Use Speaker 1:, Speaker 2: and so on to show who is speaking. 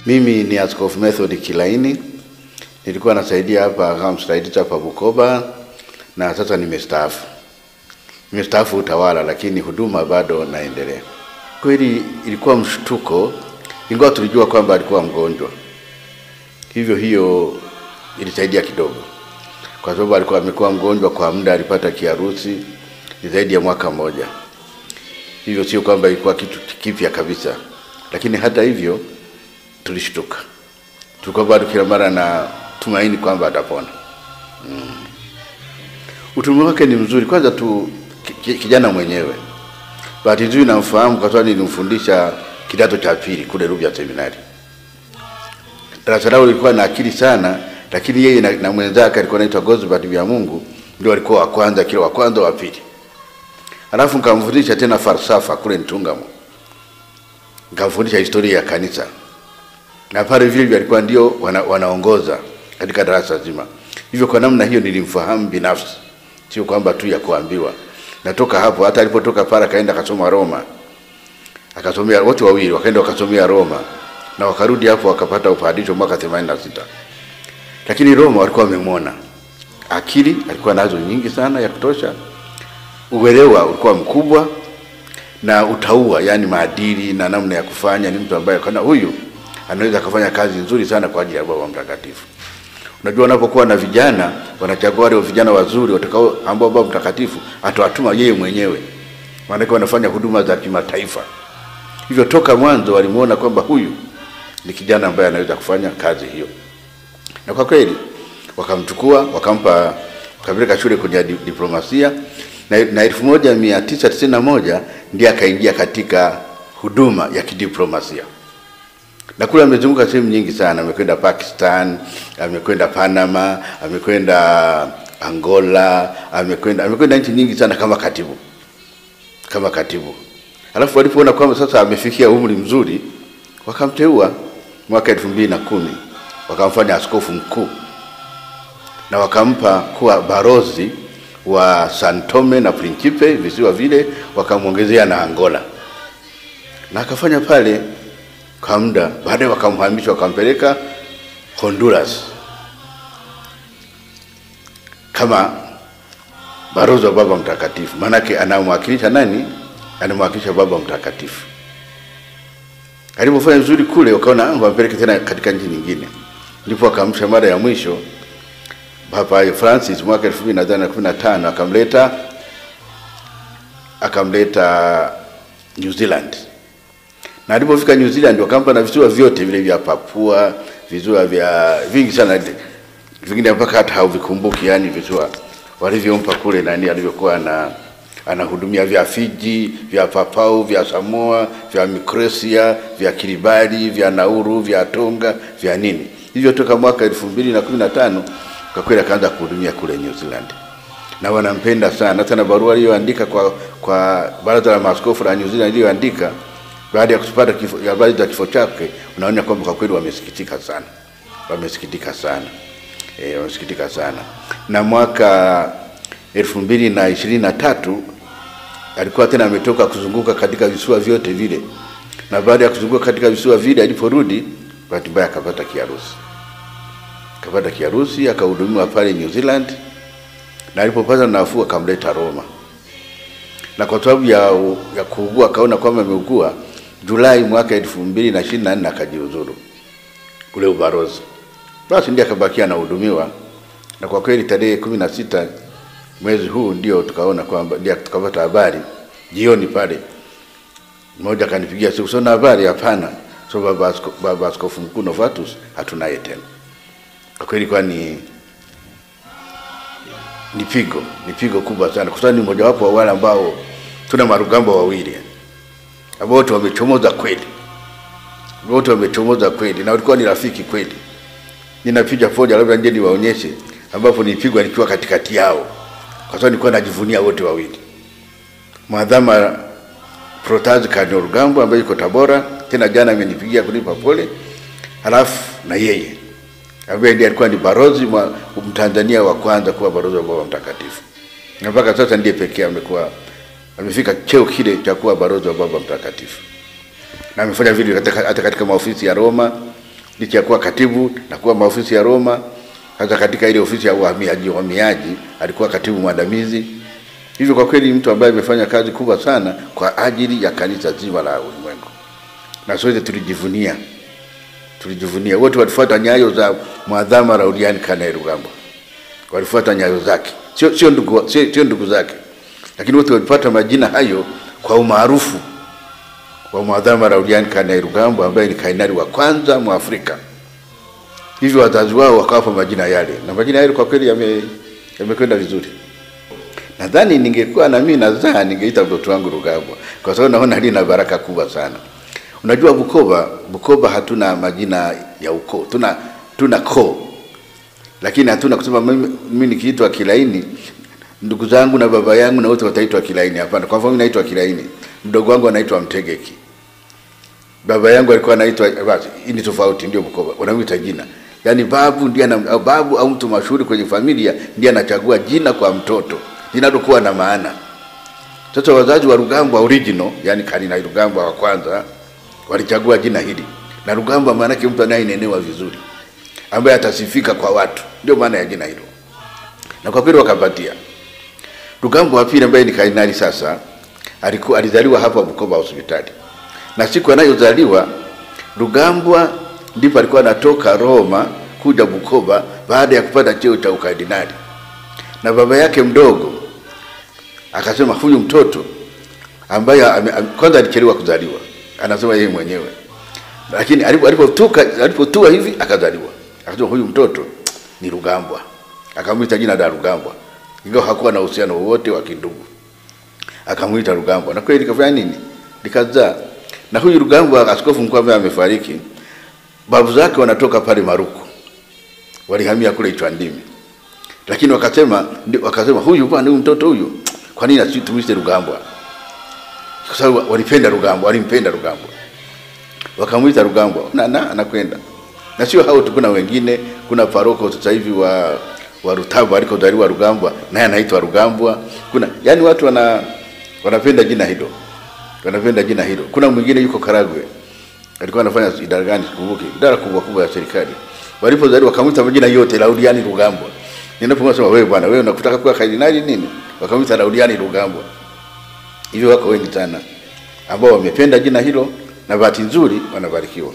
Speaker 1: Mimi ni Askofu Method Kilaini. Nilikuwa nasaidia hapa kama msaidizi hapa Bukoba na sasa nimestaafu. Nimestaafu utawala lakini huduma bado naendelea. Kweli ilikuwa mshtuko, ingawa tulijua kwamba alikuwa mgonjwa. Hivyo hiyo ilisaidia kidogo. Kwa sababu alikuwa amekuwa mgonjwa kwa muda, alipata kiharusi zaidi ya mwaka mmoja. Hivyo sio kwamba ilikuwa kitu kipya kabisa. Lakini hata hivyo tulishtuka. Tulikuwa bado kila mara na tumaini kwamba atapona. Utume wake ni mzuri. Kwanza tu kijana mwenyewe. Bahati nzuri namfahamu kwa sababu nilimfundisha kidato cha pili kule Rubya Seminari. Darasa lao lilikuwa na akili sana, lakini yeye na mwenzake alikuwa anaitwa Gosbert vya Mungu ndio walikuwa wa kwanza, kila wa kwanza wa pili. Alafu nikamfundisha tena falsafa kule Ntungamo. Nikamfundisha historia ya kanisa. Na pale vile alikuwa ndio wanaongoza katika darasa zima. Hivyo kwa namna hiyo nilimfahamu binafsi. Sio kwamba tu ya kuambiwa. Natoka hapo hata alipotoka pale kaenda akasoma Roma. Akasomea wote wawili wakaenda wakasomea Roma na wakarudi hapo wakapata upadisho mwaka 86. Lakini Roma walikuwa wamemwona. Akili alikuwa nazo nyingi sana ya kutosha. Uelewa ulikuwa mkubwa na utaua, yani maadili na namna ya kufanya, ni mtu ambaye kana huyu anaweza kufanya kazi nzuri sana kwa ajili ya Baba Mtakatifu. Unajua wanapokuwa na vijana, wanachagua wale vijana wazuri watakao ambao Baba Mtakatifu atawatuma yeye mwenyewe. Maana wanafanya huduma za kimataifa. Hivyo toka mwanzo walimuona kwamba huyu ni kijana ambaye anaweza kufanya kazi hiyo. Na kwa kweli wakamchukua, wakapeleka shule kwenye diplomasia na 1991 ndiye akaingia katika huduma ya kidiplomasia. Na kule amezunguka sehemu nyingi sana, amekwenda Pakistan, amekwenda Panama, amekwenda Angola, amekwenda nchi nyingi sana kama katibu. Kama katibu. Alafu walipoona kwamba sasa amefikia umri mzuri, wakamteua mwaka 2010, wakamfanya askofu mkuu. Na wakampa kuwa barozi wa San Tome na Principe, visiwa vile, wakamuongezea na Angola. Na akafanya pale kwa muda, baadaye wakamhamisha wakampeleka Honduras kama barozi wa Baba Mtakatifu. Maana yake anamwakilisha nani? Anamwakilisha Baba Mtakatifu. Alipofanya vizuri kule wakaona wampeleke tena katika nchi nyingine. Ndipo akamsha mara ya mwisho Papa Francis mwaka 2015 akamleta New Zealand. Na alipofika New Zealand wakampa na visiwa vyote vile vya Papua, visiwa vya vingi sana, vingine mpaka hata hauvikumbuki, yani visiwa walivyompa kule nani alivyokuwa anahudumia, vya Fiji, vya Papau, vya Samoa, vya Micronesia, vya Kiribati, vya Nauru, vya Tonga, vya nini. Hivyo toka mwaka 2015 kwa kweli akaanza kuhudumia kule New Zealand. Na wanampenda sana. Hata na barua aliyoandika kwa baraza la maaskofu la New Zealand aliyoandika baada ya kupata habari za kifo chake, unaona kwamba kwa kweli wamesikitika sana. Wamesikitika sana. Wamesikitika sana. Na mwaka 2023 alikuwa tena ametoka kuzunguka katika visiwa vyote vile. Na baada ya kuzunguka katika visiwa vile aliporudi, bahati mbaya akapata kiharusi. Akapata kiharusi, akahudumiwa pale New Zealand. Na alipopata nafuu akamleta Roma. Na kwa sababu ya kuugua akaona kwamba ameugua, Julai mwaka 2024 akajiuzuru ule ubarozi. Basi ndiye akabakia na hudumiwa. Na kwa kweli tarehe 16 mwezi huu ndio tukaona kwamba ndio tukapata habari jioni pale. Mmoja akanipigia simu, "Sio habari?" "Hapana. So baba askofu mkuu Novatus hatunaye tena." Kwa kweli kwa ni pigo kubwa sana. Kwa sababu ni mmoja wapo wa wale ambao tuna marugamba wawili. Ambao wote wamechomoza kweli. Wote wamechomoza kweli na walikuwa ni rafiki kweli. Ninapiga foja labda nje niwaonyeshe ambapo nilipigwa nikiwa katikati yao. Kwa sababu nilikuwa najivunia wote wawili. Mwadhama Protazi Kardinal Rugambwa ambaye yuko Tabora, tena jana amenipigia kunipa pole. Halafu na yeye ambaye ndiye alikuwa ni barozi wa Mtanzania wa kwanza kuwa barozi wa Baba Mtakatifu. Na mpaka sasa ndiye pekee amefika cheo kile cha kuwa barozi wa Baba Mtakatifu. Na amefanya vile hata katika maofisi ya Roma, licha kuwa katibu na kuwa maofisi ya Roma. Hata katika ile ofisi ya uhamiaji alikuwa katibu mwandamizi. Hivyo kwa kweli mtu ambaye amefanya kazi kubwa sana kwa ajili ya kanisa zima la ulimwengu. Na sote tulijivunia wote walifuata nyayo za Mwadhama Lauriani Kanayi Rugambwa. Walifuata nyayo zake. Sio ndugu zake. Lakini wote walipata majina hayo kwa umaarufu wa Mwadhama Lauriani Kanayi Rugambwa ambaye ni kardinali wa kwanza Mwafrika. Hivyo wazazi wao wakawapa majina yale. Na majina yale kwa kweli yamekwenda vizuri. Nadhani ningekuwa na mimi ningeita mtoto wangu Rugambwa kwa sababu naona lina baraka kubwa sana. Unajua Bukoba hatuna majina ya ukoo. Tuna koo. Lakini hatuna kusema mimi nikiitwa Kilaini, ndugu zangu na baba yangu na wote wataitwa Kilaini. Hapana. Kwa mfano mimi naitwa Kilaini, mdogo wangu anaitwa Mtegeki. Baba yangu alikuwa anaitwa basi, hii ni tofauti, ndio Bukoba. Wanamuita jina. Yaani babu au mtu mashuhuri kwenye familia ndiye anachagua jina kwa mtoto linalokuwa na maana. Sasa wazazi wa Rugambwa original, yani Kardinali Rugambwa wa kwanza, walichagua jina hili. Na Rugambwa maana yake mtu anayenenewa vizuri, ambaye atasifika kwa watu. Ndio maana ya jina hilo. Na kwa kweli wakapatia. Rugambwa wa pili ambaye ni kardinali sasa, alizaliwa hapa Bukoba hospitali. Na siku anayozaliwa Rugambwa ndipo alikuwa anatoka Roma kuja Bukoba baada ya kupata cheo cha ukardinali. Na baba yake mdogo akasema huyu mtoto ambaye kwanza alichelewa kuzaliwa, anasema yeye mwenyewe. Lakini alipotua hivi akazaliwa. Akasema huyu mtoto ni Rugambwa. Akamuita jina la Rugambwa. Ingawa hakuwa na uhusiano wowote wa kindugu. Akamuita Rugambwa. Na kweli kafanya nini? Likazaa. Na huyu Rugambwa askofu mkuu ambaye amefariki, babu zake wanatoka pale Maruku. Walihamia kule Ichwandimi. Lakini wakasema huyu bwana huyu mtoto huyu, kwa nini asitumiite Rugambwa? Kwa sababu walimpenda Rugambwa. Wakamuita Rugambwa. Na anakwenda. Na sio hao tu, kuna wengine, kuna paroko sasa hivi wa Rutabo alikozaliwa Rugambwa, naye anaitwa Rugambwa. Yani watu wanapenda jina hilo. Kuna mwingine yuko Karagwe. Alikuwa anafanya idara gani sikumbuki. Idara kubwa ya serikali. Walipozaliwa wakamuita majina yote Lauriani Rugambwa. Ninaposema wewe bwana, wewe unakutaka kuwa kardinali nini? Wakamuita Lauriani Rugambwa. Hivyo wako wengi sana ambao wamependa jina hilo na bahati nzuri wanabarikiwa.